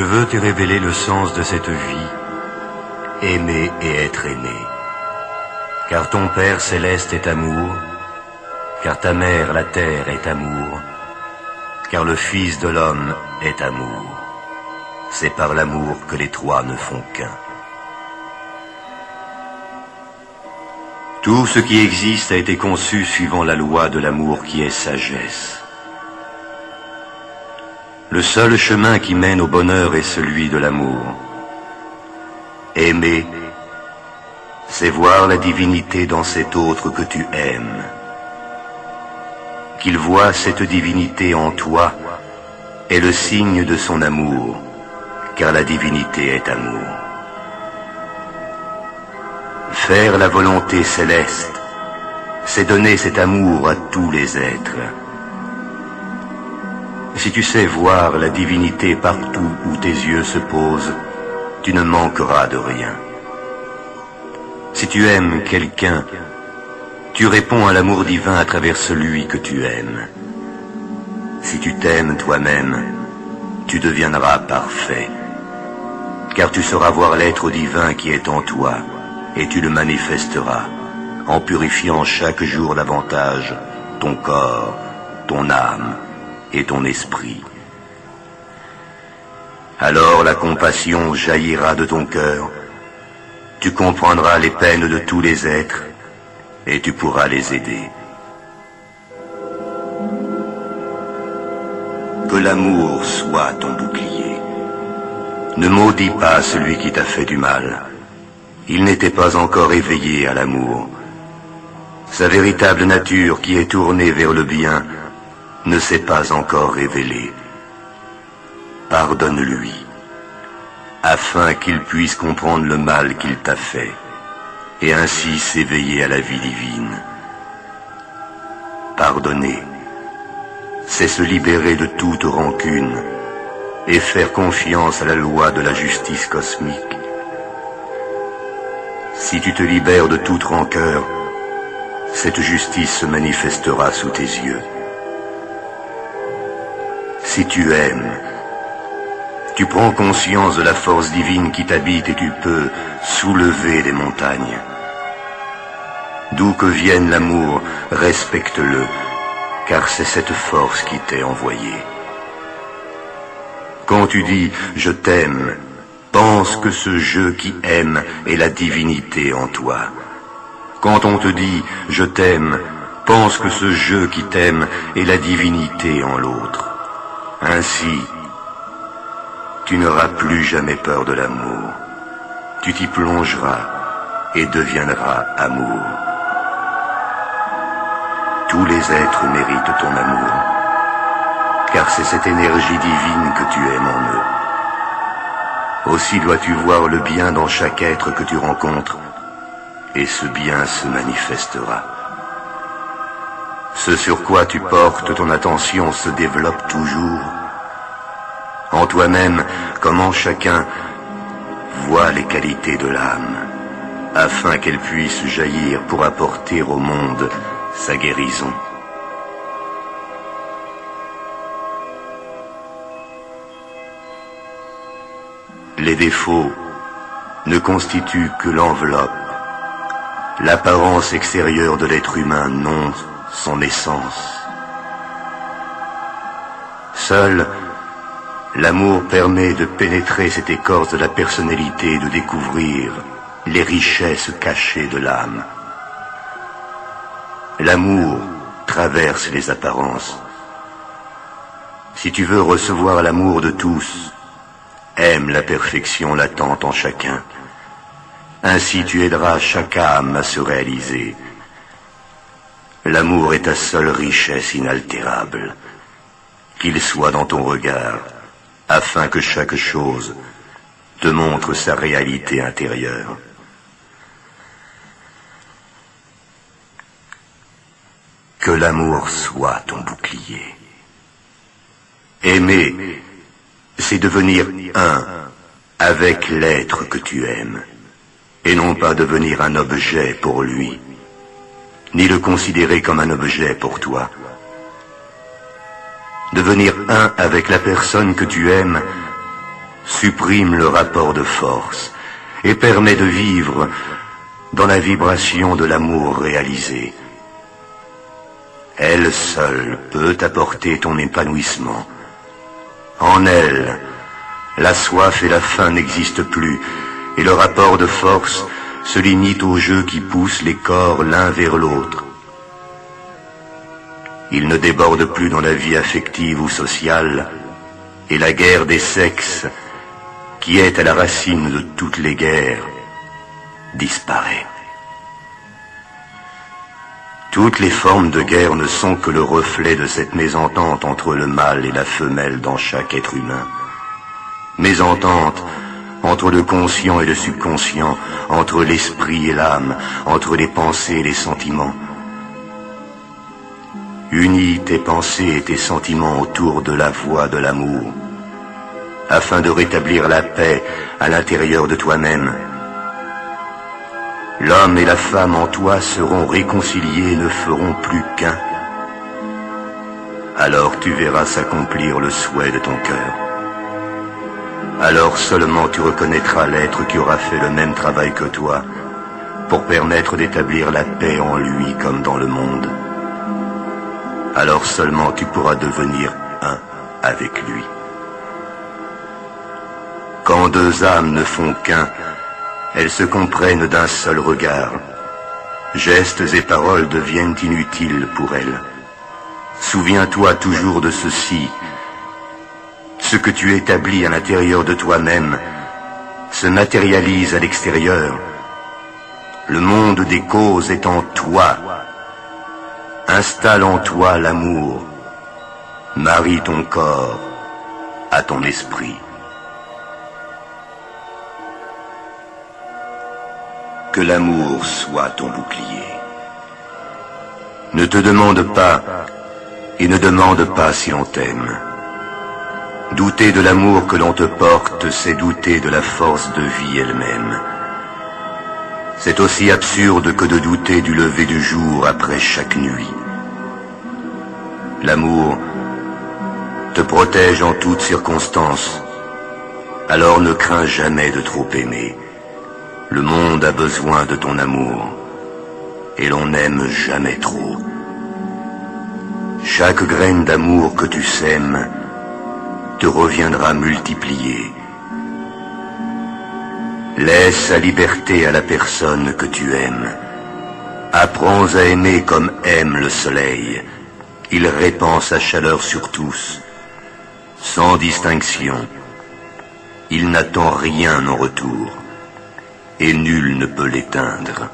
veux te révéler le sens de cette vie, aimer et être aimé. Car ton Père céleste est amour, car ta mère la terre est amour, car le Fils de l'homme est amour. C'est par l'amour que les trois ne font qu'un. Tout ce qui existe a été conçu suivant la loi de l'amour qui est sagesse. Le seul chemin qui mène au bonheur est celui de l'amour. Aimer, c'est voir la divinité dans cet autre que tu aimes. Qu'il voie cette divinité en toi est le signe de son amour, car la divinité est amour. Faire la volonté céleste, c'est donner cet amour à tous les êtres. Si tu sais voir la divinité partout où tes yeux se posent, tu ne manqueras de rien. Si tu aimes quelqu'un, tu réponds à l'amour divin à travers celui que tu aimes. Si tu t'aimes toi-même, tu deviendras parfait, car tu sauras voir l'être divin qui est en toi, et tu le manifesteras, en purifiant chaque jour davantage ton corps, ton âme et ton esprit. Alors la compassion jaillira de ton cœur, tu comprendras les peines de tous les êtres, et tu pourras les aider. Que l'amour soit ton bouclier. Ne maudis pas celui qui t'a fait du mal. Il n'était pas encore éveillé à l'amour. Sa véritable nature, qui est tournée vers le bien, ne s'est pas encore révélée. Pardonne-lui, afin qu'il puisse comprendre le mal qu'il t'a fait, et ainsi s'éveiller à la vie divine. Pardonner, c'est se libérer de toute rancune et faire confiance à la loi de la justice cosmique. Si tu te libères de toute rancœur, cette justice se manifestera sous tes yeux. Si tu aimes, tu prends conscience de la force divine qui t'habite et tu peux soulever des montagnes. D'où que vienne l'amour, respecte-le, car c'est cette force qui t'est envoyée. Quand tu dis « je t'aime », pense que ce je qui aime est la divinité en toi. Quand on te dit « je t'aime », pense que ce je qui t'aime est la divinité en l'autre. Ainsi, tu n'auras plus jamais peur de l'amour. Tu t'y plongeras et deviendras amour. Tous les êtres méritent ton amour, car c'est cette énergie divine que tu aimes en eux. Aussi dois-tu voir le bien dans chaque être que tu rencontres, et ce bien se manifestera. Ce sur quoi tu portes ton attention se développe toujours. En toi-même, comme en chacun, vois les qualités de l'âme, afin qu'elle puisse jaillir pour apporter au monde sa guérison. Les défauts ne constituent que l'enveloppe, l'apparence extérieure de l'être humain, non son essence. Seul l'amour permet de pénétrer cette écorce de la personnalité et de découvrir les richesses cachées de l'âme. L'amour traverse les apparences. Si tu veux recevoir l'amour de tous, aime la perfection latente en chacun. Ainsi tu aideras chaque âme à se réaliser. L'amour est ta seule richesse inaltérable. Qu'il soit dans ton regard, afin que chaque chose te montre sa réalité intérieure. Que l'amour soit ton bouclier. Aimer, c'est devenir un avec l'être que tu aimes, et non pas devenir un objet pour lui, ni le considérer comme un objet pour toi. Devenir un avec la personne que tu aimes, supprime le rapport de force et permet de vivre dans la vibration de l'amour réalisé. Elle seule peut apporter ton épanouissement. En elle, la soif et la faim n'existent plus, et le rapport de force se limite au jeu qui pousse les corps l'un vers l'autre. Il ne déborde plus dans la vie affective ou sociale, et la guerre des sexes, qui est à la racine de toutes les guerres, disparaît. Toutes les formes de guerre ne sont que le reflet de cette mésentente entre le mâle et la femelle dans chaque être humain. Mésentente entre le conscient et le subconscient, entre l'esprit et l'âme, entre les pensées et les sentiments. Unis tes pensées et tes sentiments autour de la voie de l'amour, afin de rétablir la paix à l'intérieur de toi-même. L'homme et la femme en toi seront réconciliés et ne feront plus qu'un. Alors tu verras s'accomplir le souhait de ton cœur. Alors seulement tu reconnaîtras l'être qui aura fait le même travail que toi pour permettre d'établir la paix en lui comme dans le monde. Alors seulement tu pourras devenir un avec lui. Quand deux âmes ne font qu'un, elles se comprennent d'un seul regard. Gestes et paroles deviennent inutiles pour elles. Souviens-toi toujours de ceci. Ce que tu établis à l'intérieur de toi-même se matérialise à l'extérieur. Le monde des causes est en toi. Installe en toi l'amour. Marie ton corps à ton esprit. Que l'amour soit ton bouclier. Ne te demande pas et ne demande pas si l'on t'aime. Douter de l'amour que l'on te porte, c'est douter de la force de vie elle-même. C'est aussi absurde que de douter du lever du jour après chaque nuit. L'amour te protège en toutes circonstances, alors ne crains jamais de trop aimer. Le monde a besoin de ton amour, et l'on n'aime jamais trop. Chaque graine d'amour que tu sèmes te reviendra multipliée. Laisse la liberté à la personne que tu aimes. Apprends à aimer comme aime le soleil. Il répand sa chaleur sur tous, sans distinction. Il n'attend rien en retour, et nul ne peut l'éteindre.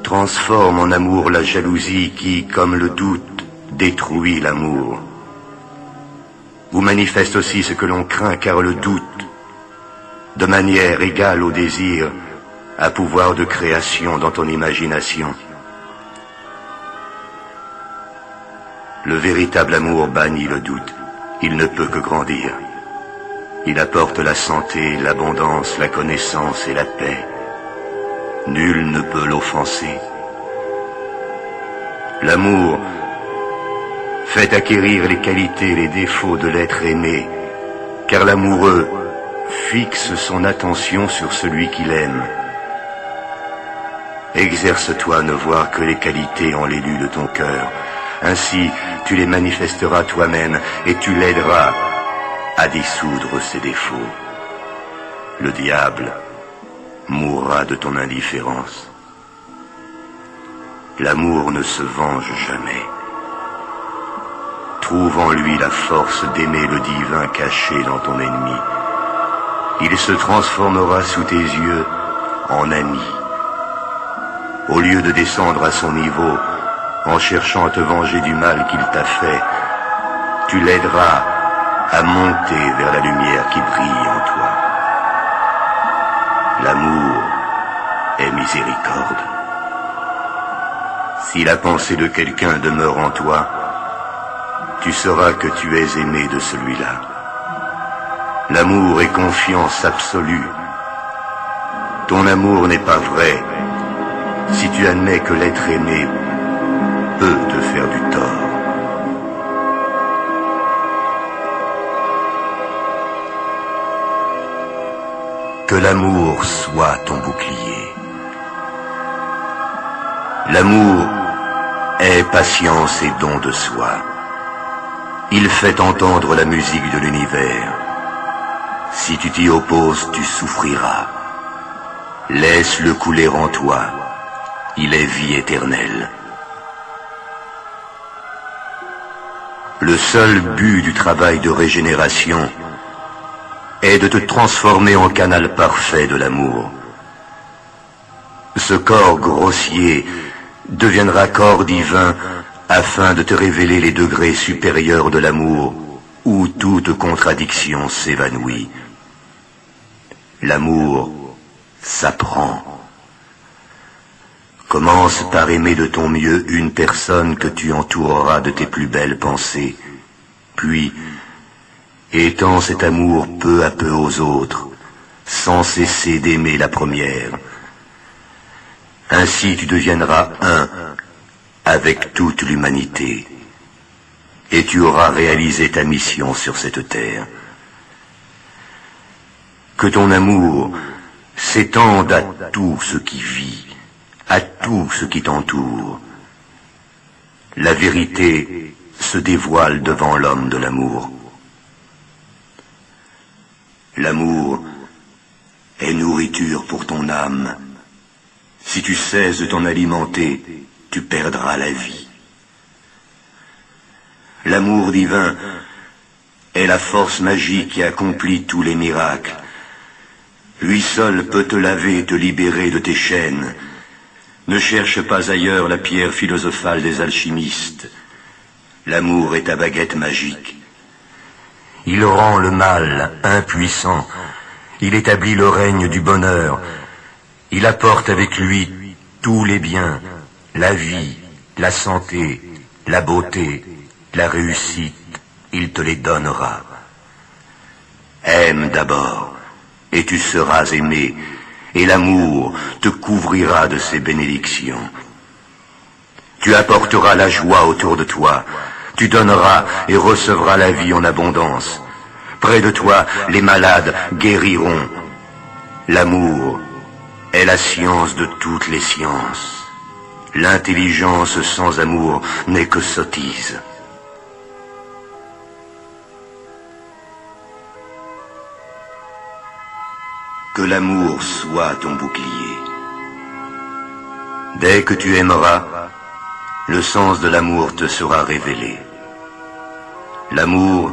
Transforme en amour la jalousie qui, comme le doute, détruit l'amour. Vous manifeste aussi ce que l'on craint, car le doute, de manière égale au désir, a pouvoir de création dans ton imagination. Le véritable amour bannit le doute. Il ne peut que grandir. Il apporte la santé, l'abondance, la connaissance et la paix. Nul ne peut l'offenser. L'amour fait acquérir les qualités et les défauts de l'être aimé, car l'amoureux fixe son attention sur celui qu'il aime. Exerce-toi à ne voir que les qualités en l'élu de ton cœur. Ainsi, tu les manifesteras toi-même et tu l'aideras à dissoudre ses défauts. Le diable mourra de ton indifférence. L'amour ne se venge jamais. Trouve en lui la force d'aimer le divin caché dans ton ennemi. Il se transformera sous tes yeux en ami. Au lieu de descendre à son niveau en cherchant à te venger du mal qu'il t'a fait, tu l'aideras à monter vers la lumière qui brille en toi. L'amour est miséricorde. Si la pensée de quelqu'un demeure en toi, tu sauras que tu es aimé de celui-là. L'amour est confiance absolue. Ton amour n'est pas vrai, si tu admets que l'être aimé peut te faire du tort. Que l'amour soit ton bouclier. L'amour est patience et don de soi. Il fait entendre la musique de l'univers. Si tu t'y opposes, tu souffriras. Laisse-le couler en toi. Il est vie éternelle. Le seul but du travail de régénération est de te transformer en canal parfait de l'amour. Ce corps grossier deviendra corps divin afin de te révéler les degrés supérieurs de l'amour où toute contradiction s'évanouit. L'amour s'apprend. Commence par aimer de ton mieux une personne que tu entoureras de tes plus belles pensées, puis étends cet amour peu à peu aux autres, sans cesser d'aimer la première. Ainsi tu deviendras un avec toute l'humanité, et tu auras réalisé ta mission sur cette terre. Que ton amour s'étende à tout ce qui vit, à tout ce qui t'entoure. La vérité se dévoile devant l'homme de l'amour. L'amour est nourriture pour ton âme. Si tu cesses de t'en alimenter, tu perdras la vie. L'amour divin est la force magique qui accomplit tous les miracles. Lui seul peut te laver et te libérer de tes chaînes. Ne cherche pas ailleurs la pierre philosophale des alchimistes. L'amour est ta baguette magique. Il rend le mal impuissant. Il établit le règne du bonheur. Il apporte avec lui tous les biens, la vie, la santé, la beauté, la réussite. Il te les donnera. Aime d'abord, et tu seras aimé, et l'amour te couvrira de ses bénédictions. Tu apporteras la joie autour de toi. Tu donneras et recevras la vie en abondance. Près de toi, les malades guériront. L'amour est la science de toutes les sciences. L'intelligence sans amour n'est que sottise. Que l'amour soit ton bouclier. Dès que tu aimeras, le sens de l'amour te sera révélé. L'amour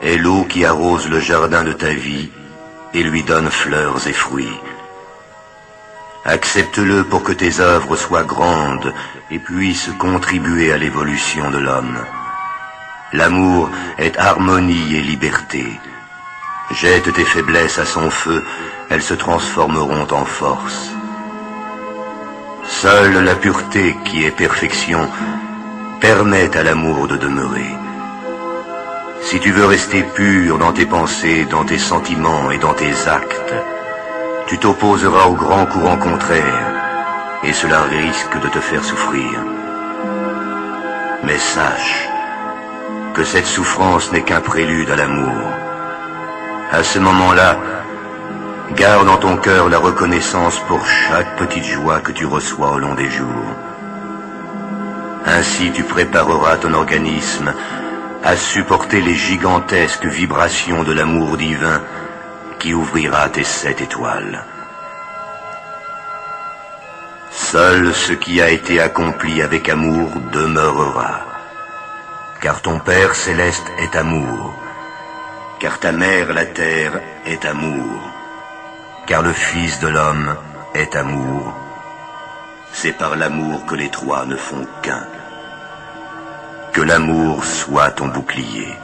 est l'eau qui arrose le jardin de ta vie et lui donne fleurs et fruits. Accepte-le pour que tes œuvres soient grandes et puissent contribuer à l'évolution de l'homme. L'amour est harmonie et liberté. Jette tes faiblesses à son feu, elles se transformeront en force. Seule la pureté qui est perfection permet à l'amour de demeurer. Si tu veux rester pur dans tes pensées, dans tes sentiments et dans tes actes, tu t'opposeras au grand courant contraire, et cela risque de te faire souffrir. Mais sache que cette souffrance n'est qu'un prélude à l'amour. À ce moment-là, garde dans ton cœur la reconnaissance pour chaque petite joie que tu reçois au long des jours. Ainsi tu prépareras ton organisme à supporter les gigantesques vibrations de l'amour divin qui ouvrira tes 7 étoiles. Seul ce qui a été accompli avec amour demeurera, car ton Père céleste est amour, car ta mère la terre est amour, car le Fils de l'homme est amour. C'est par l'amour que les trois ne font qu'un. Que l'amour soit ton bouclier.